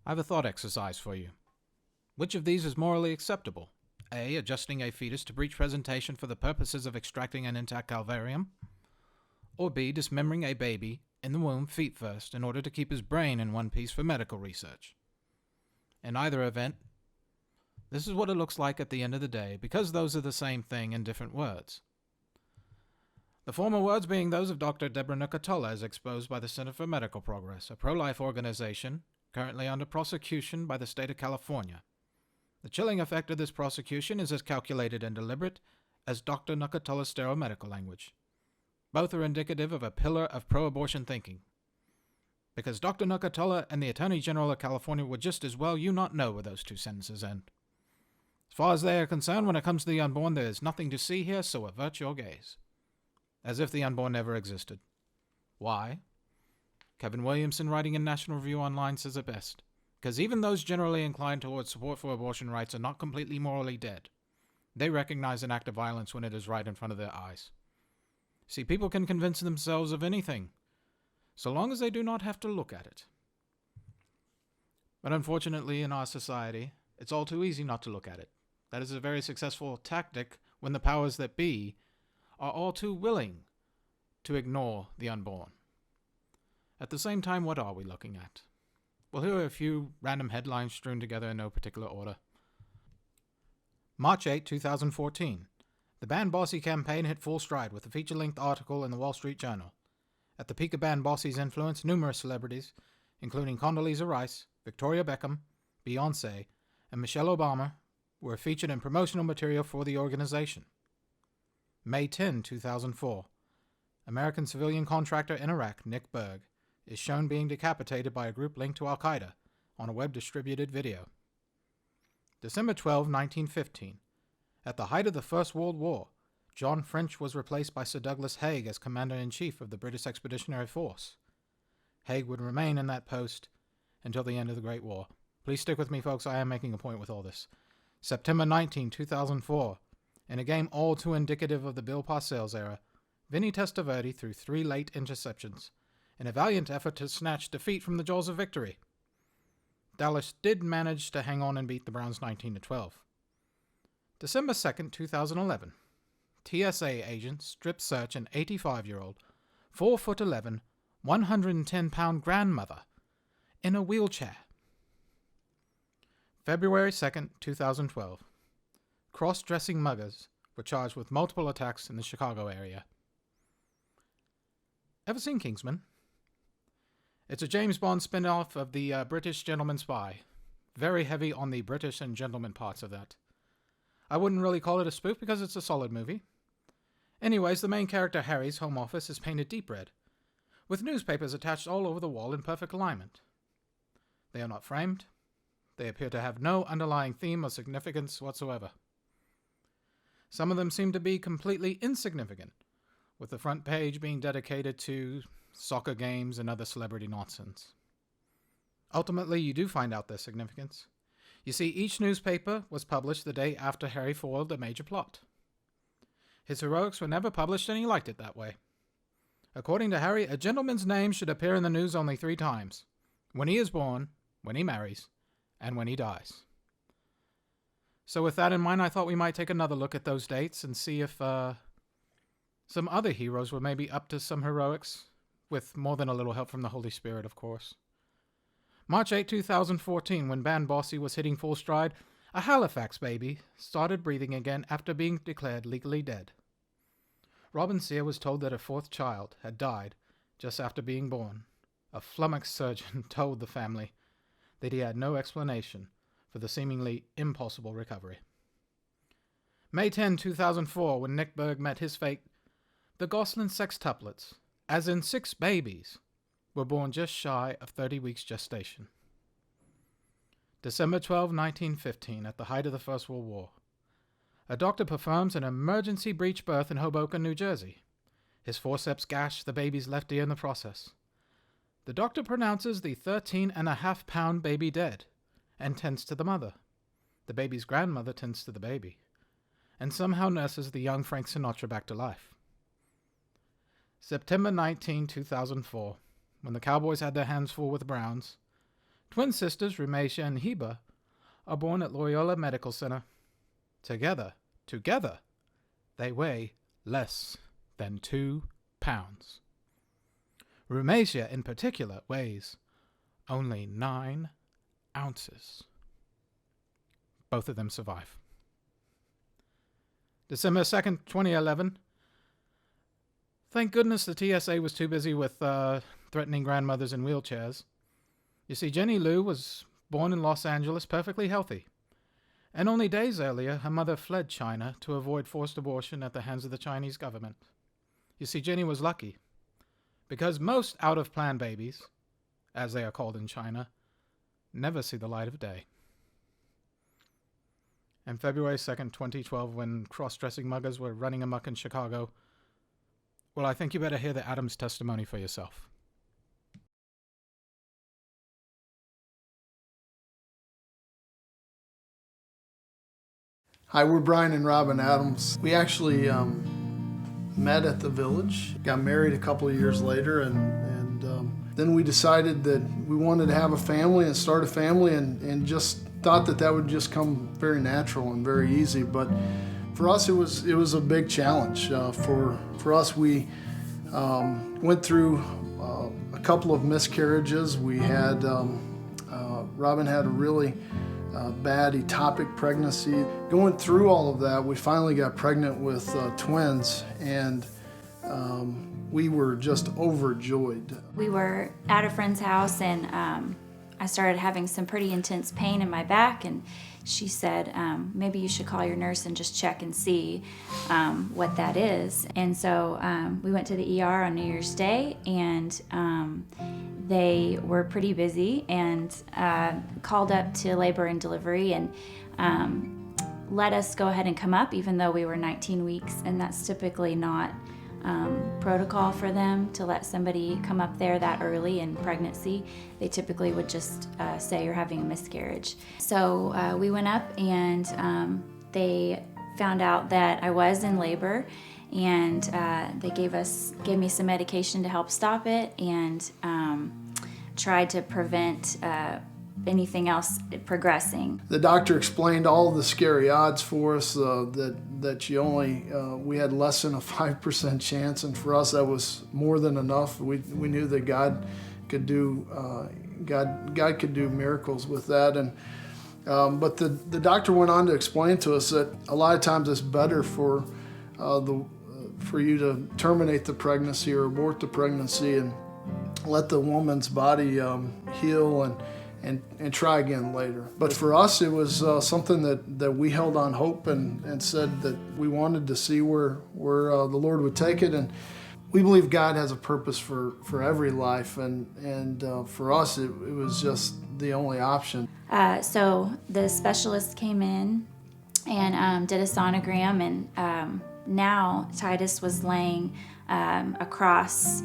I have a thought exercise for you. Which of these is morally acceptable? A. Adjusting a fetus to breech presentation for the purposes of extracting an intact calvarium? Or B. Dismembering a baby in the womb feet first in order to keep his brain in one piece for medical research? In either event, this is what it looks like at the end of the day, because those are the same thing in different words. The former words being those of Dr. Deborah Nucatola as exposed by the Center for Medical Progress, a pro-life organization currently under prosecution by the state of California. The chilling effect of this prosecution is as calculated and deliberate as Dr. Nucatola's sterile medical language. Both are indicative of a pillar of pro-abortion thinking. Because Dr. Nucatola and the Attorney General of California would just as well you not know where those two sentences end. As far as they are concerned, when it comes to the unborn, there is nothing to see here, so avert your gaze. As if the unborn never existed. Why? Kevin Williamson, writing in National Review Online, says it best. Because even those generally inclined towards support for abortion rights are not completely morally dead. They recognize an act of violence when it is right in front of their eyes. See, people can convince themselves of anything, so long as they do not have to look at it. But unfortunately, in our society, it's all too easy not to look at it. That is a very successful tactic when the powers that be are all too willing to ignore the unborn. At the same time, what are we looking at? Well, here are a few random headlines strewn together in no particular order. March 8, 2014. The Ban Bossy campaign hit full stride with a feature-length article in the Wall Street Journal. At the peak of Ban Bossy's influence, numerous celebrities, including Condoleezza Rice, Victoria Beckham, Beyoncé, and Michelle Obama, were featured in promotional material for the organization. May 10, 2004. American civilian contractor in Iraq, Nick Berg, is shown being decapitated by a group linked to Al-Qaeda on a web-distributed video. December 12, 1915. At the height of the First World War, John French was replaced by Sir Douglas Haig as Commander-in-Chief of the British Expeditionary Force. Haig would remain in that post until the end of the Great War. Please stick with me, folks. I am making a point with all this. September 19, 2004. In a game all too indicative of the Bill Parcells era, Vinny Testaverde threw 3 late interceptions in a valiant effort to snatch defeat from the jaws of victory. Dallas did manage to hang on and beat the Browns 19-12. December 2, 2011. TSA agents strip search an 85-year-old, 4'11", 110-pound grandmother in a wheelchair. February 2, 2012. Cross-dressing muggers were charged with multiple attacks in the Chicago area. Ever seen Kingsman? It's a James Bond spin-off of the British Gentleman Spy. Very heavy on the British and gentleman parts of that. I wouldn't really call it a spoof because it's a solid movie. Anyways, the main character Harry's home office is painted deep red, with newspapers attached all over the wall in perfect alignment. They are not framed. They appear to have no underlying theme or significance whatsoever. Some of them seem to be completely insignificant, with the front page being dedicated to soccer games and other celebrity nonsense. Ultimately, you do find out their significance. You see, each newspaper was published the day after Harry foiled a major plot. His heroics were never published, and he liked it that way. According to Harry, a gentleman's name should appear in the news only 3 times: when he is born, when he marries, and when he dies. So with that in mind, I thought we might take another look at those dates and see if some other heroes were maybe up to some heroics, with more than a little help from the Holy Spirit, of course. March 8, 2014, when Ban Bossy was hitting full stride, a Halifax baby started breathing again after being declared legally dead. Robin Sear was told that her 4th child had died just after being born. A flummoxed surgeon told the family that he had no explanation for the seemingly impossible recovery. May 10, 2004, when Nick Berg met his fate, the Gosselin sextuplets, as in 6 babies, were born just shy of 30 weeks gestation. December 12, 1915, at the height of the First World War. A doctor performs an emergency breech birth in Hoboken, New Jersey. His forceps gash the baby's left ear in the process. The doctor pronounces the 13.5-pound baby dead and tends to the mother. The baby's grandmother tends to the baby, and somehow nurses the young Frank Sinatra back to life. September 19, 2004, when the Cowboys had their hands full with the Browns, Twin sisters Rumecia and Heba are born at Loyola Medical Center. Together, they weigh less than 2 pounds. Rumecia, in particular, weighs only 9 ounces. Both of them survive. December 2nd, 2011. Thank goodness the TSA was too busy with threatening grandmothers in wheelchairs. You see, Jenny Lou was born in Los Angeles perfectly healthy. And only days earlier, her mother fled China to avoid forced abortion at the hands of the Chinese government. You see, Jenny was lucky, because most out-of-plan babies, as they are called in China, never see the light of day. And February 2nd, 2012, when cross-dressing muggers were running amok in Chicago, well, I think you better hear the Adams testimony for yourself. Hi, we're Brian and Robin Adams. We actually met at the Village, got married a couple of years later, and then we decided that we wanted to have a family and start a family, and just thought that would just come very natural and very easy. But for us, it was a big challenge. For us, we went through a couple of miscarriages. We had Robin had a really bad ectopic pregnancy. Going through all of that, we finally got pregnant with twins, and we were just overjoyed. We were at a friend's house, and I started having some pretty intense pain in my back, and she said, maybe you should call your nurse and just check and see what that is. And so we went to the ER on New Year's Day, and they were pretty busy, and called up to labor and delivery, and let us go ahead and come up, even though we were 19 weeks, and that's typically not protocol for them to let somebody come up there that early in pregnancy. They typically would just say you're having a miscarriage. So we went up, and they found out that I was in labor, and they gave me some medication to help stop it, and tried to prevent anything else progressing. The doctor explained all the scary odds for us, that you only we had less than a 5% chance, and for us that was more than enough. We knew that God could do God could do miracles with that, and but the doctor went on to explain to us that a lot of times it's better for you to terminate the pregnancy or abort the pregnancy and let the woman's body heal and try again later. But for us, it was something that we held on hope and said that we wanted to see where the Lord would take it. And we believe God has a purpose for every life, and for us, it was just the only option. So the specialist came in and did a sonogram, and now Titus was laying across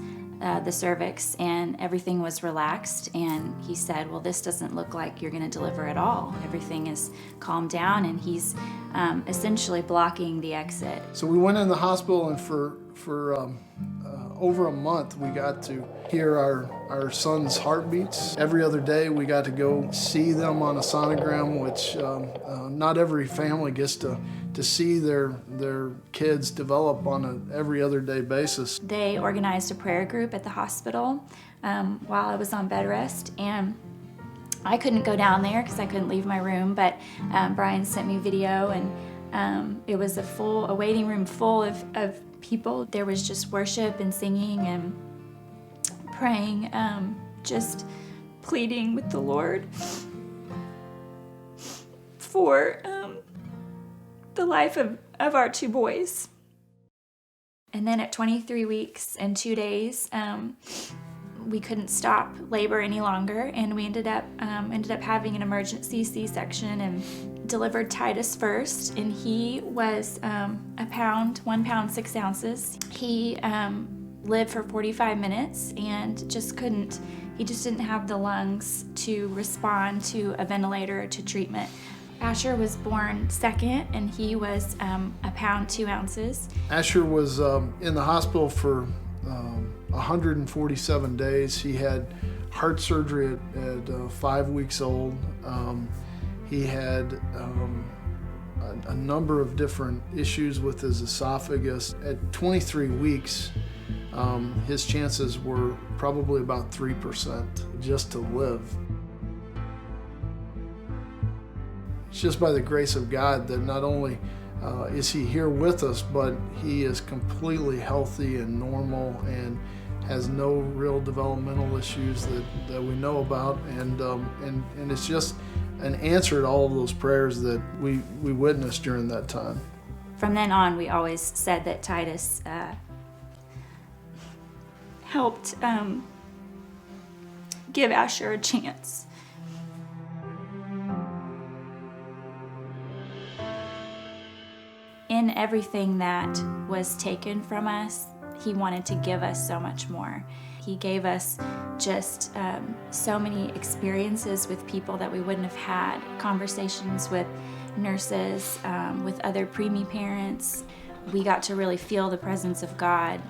the cervix, and everything was relaxed, and he said, well, this doesn't look like you're going to deliver at all. Everything is calmed down, and he's essentially blocking the exit. So we went in the hospital, and for over a month we got to hear our son's heartbeats. Every other day we got to go see them on a sonogram, which not every family gets to see their kids develop on an every other day basis. They organized a prayer group at the hospital while I was on bed rest, and I couldn't go down there because I couldn't leave my room, but Brian sent me video, and it was a waiting room full of people. There was just worship and singing and praying, just pleading with the Lord for the life of our two boys. And then at 23 weeks and 2 days, we couldn't stop labor any longer, and we ended up having an emergency C-section and delivered Titus first, and he was 1 pound 6 ounces. He lived for 45 minutes and he just didn't have the lungs to respond to a ventilator or to treatment. Asher was born second, and he was 1 pound 2 ounces. Asher was in the hospital for 147 days. He had heart surgery at 5 weeks old. He had a number of different issues with his esophagus. At 23 weeks, his chances were probably about 3% just to live. It's just by the grace of God that not only is he here with us, but he is completely healthy and normal and has no real developmental issues that we know about, and it's just an answer to all of those prayers that we witnessed during that time. From then on, we always said that Titus helped give Asher a chance. In everything that was taken from us, he wanted to give us so much more. He gave us just so many experiences with people that we wouldn't have had, conversations with nurses, with other preemie parents. We got to really feel the presence of God.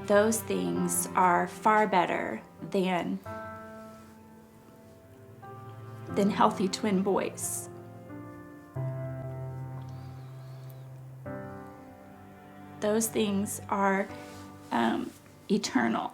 Those things are far better than healthy twin boys. Those things are eternal.